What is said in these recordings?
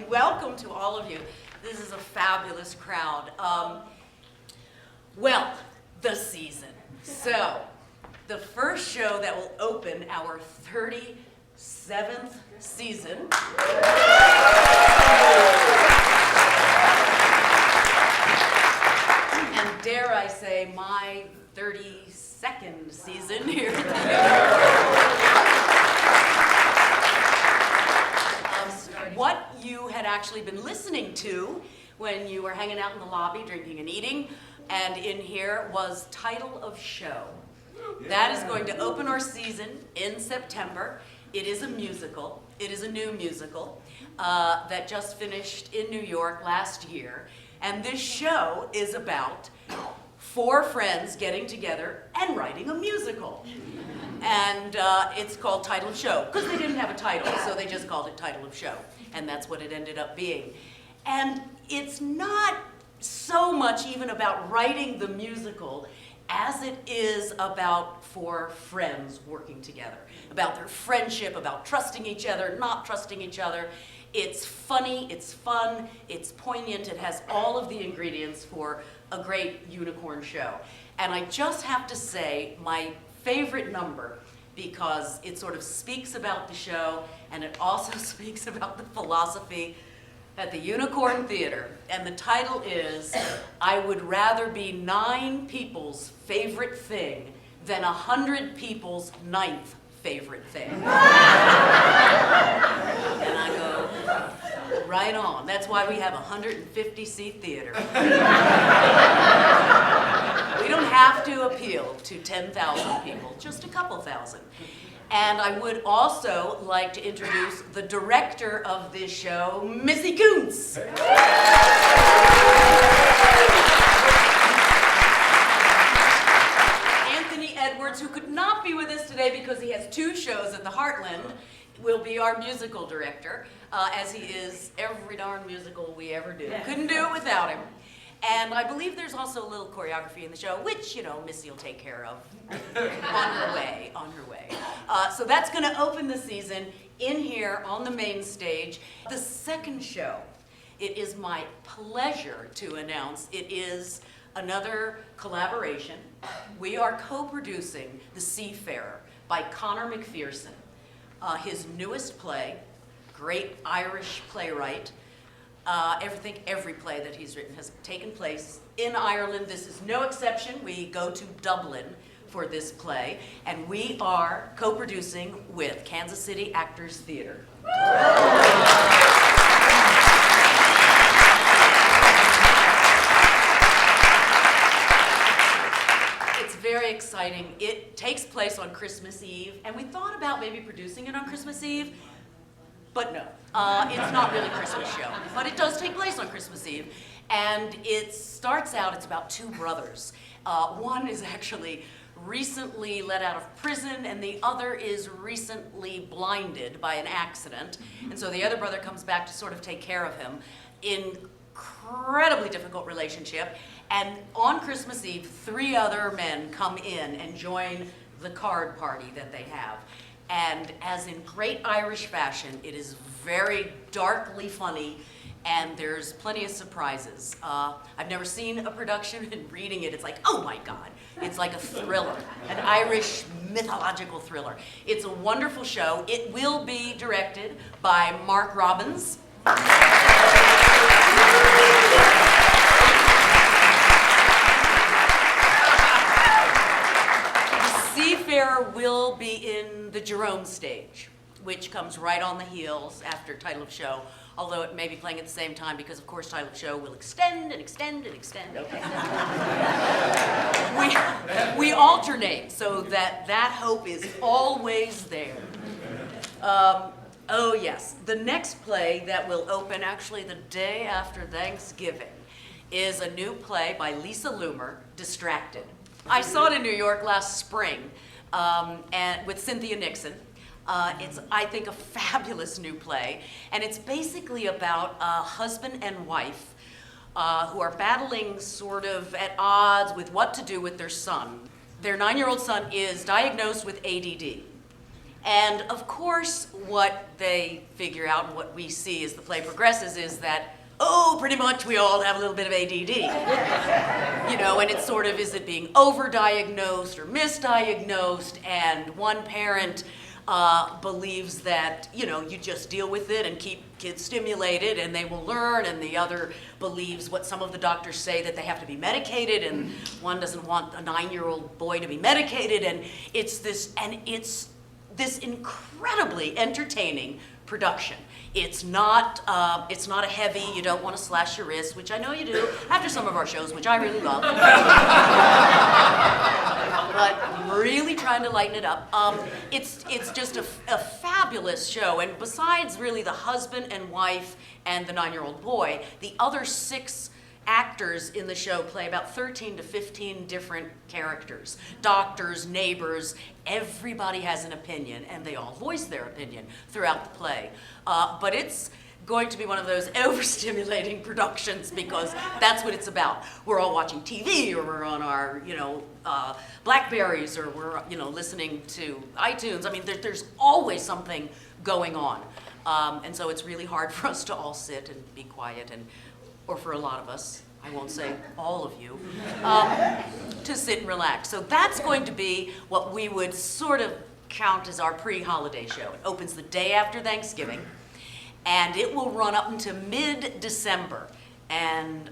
Welcome to all of you. This is a fabulous crowd. Well, the season. So, the first show that will open our 37th season and dare I say my 32nd season here at the what you had actually been listening to when you were hanging out in the lobby drinking and eating and in here was Title of Show. That is going to open our season in September. It is a musical. It is a new musical that just finished in New York last year. And this show is about 4 friends getting together and writing a musical. And it's called Title of Show, because they didn't have a title, so they just called it Title of Show. And that's what it ended up being. And it's not so much even about writing the musical as it is about 4 friends working together, about their friendship, about trusting each other, not trusting each other. It's funny, it's fun, it's poignant, it has all of the ingredients for a great unicorn show. And I just have to say, my favorite number, because it sort of speaks about the show and it also speaks about the philosophy at the Unicorn Theater. And the title is, I would rather be 9 people's favorite thing than 100 people's 9th favorite thing. And I go, right on. That's why we have a 150-seat theater. We don't have to appeal to 10,000 people, just a couple thousand. And I would also like to introduce the director of this show, Missy Kuntz. Anthony Edwards, who could not be with us today because he has 2 shows at the Heartland, will be our musical director, as he is every darn musical we ever do. Couldn't do it without him. And I believe there's also a little choreography in the show, which, you know, Missy will take care of on her way. So that's going to open the season in here on the main stage. The second show, it is my pleasure to announce, it is another collaboration. We are co-producing The SEAFARER by Conor McPherson. His newest play, great Irish playwright. Every play that he's written has taken place in Ireland. This is no exception. We go to Dublin for this play, and we are co-producing with Kansas City Actors Theatre. It's very exciting. It takes place on Christmas Eve, and we thought about maybe producing it on Christmas Eve, but no, it's not really a Christmas show, but it does take place on Christmas Eve. And it starts out, it's about 2 brothers. One is actually recently let out of prison, and the other is recently blinded by an accident. And so the other brother comes back to sort of take care of him. Incredibly difficult relationship. And on Christmas Eve, 3 other men come in and join the card party that they have. And as in great Irish fashion, it is very darkly funny, and there's plenty of surprises. I've never seen a production, and reading it, it's like, oh my God. It's like a thriller, an Irish mythological thriller. It's a wonderful show. It will be directed by Mark Robbins. SEAFARER will be in the Jerome stage, which comes right on the heels after Title of Show, although it may be playing at the same time because, of course, Title of Show will extend and extend and extend. Okay. we alternate so that hope is always there. Oh, yes. The next play that will open actually the day after Thanksgiving is a new play by Lisa Loomer, Distracted. I saw it in New York last spring and with Cynthia Nixon. It's, I think, a fabulous new play, and it's basically about a husband and wife who are battling sort of at odds with what to do with their son. Their 9-year-old son is diagnosed with ADD. And of course, what they figure out and what we see as the play progresses is that, oh, pretty much we all have a little bit of ADD. You know, and it's sort of, is it being overdiagnosed or misdiagnosed? And one parent believes that, you know, you just deal with it and keep kids stimulated and they will learn, and the other believes what some of the doctors say, that they have to be medicated, and one doesn't want a 9-year-old boy to be medicated, and it's this incredibly entertaining production. It's not a heavy, you don't want to slash your wrist, which I know you do after some of our shows, which I really love. But I'm really trying to lighten it up. It's just a fabulous show, and besides really the husband and wife and the 9-year-old boy, the other 6 actors in the show play about 13 to 15 different characters. Doctors, neighbors, everybody has an opinion, and they all voice their opinion throughout the play. But it's going to be one of those overstimulating productions, because that's what it's about. We're all watching TV, or we're on our, Blackberries, or we're, listening to iTunes. I mean, there's always something going on. And so it's really hard for us to all sit and be quiet, or for a lot of us, I won't say all of you, to sit and relax. So that's going to be what we would sort of count as our pre-holiday show. It opens the day after Thanksgiving, and it will run up into mid-December. And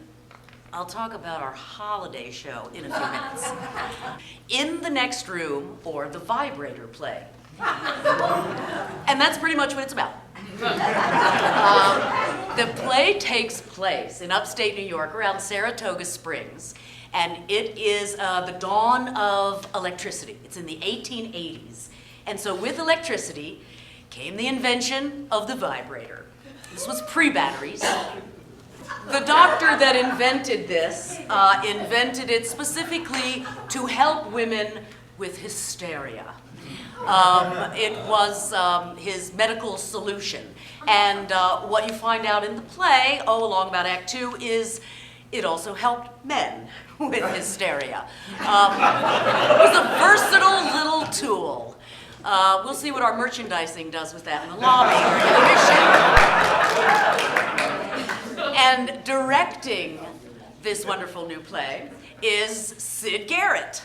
I'll talk about our holiday show in a few minutes. In the Next Room, or the Vibrator play. And that's pretty much what it's about. The play takes place in upstate New York, around Saratoga Springs, and it is the dawn of electricity. It's in the 1880s. And so with electricity came the invention of the vibrator. This was pre-batteries. The doctor that invented this invented it specifically to help women with hysteria. It was his medical solution. And what you find out in the play, along about Act 2, is it also helped men with hysteria. It was a versatile little tool. We'll see what our merchandising does with that in the lobby or in the mission. And directing this wonderful new play is Sid Garrett.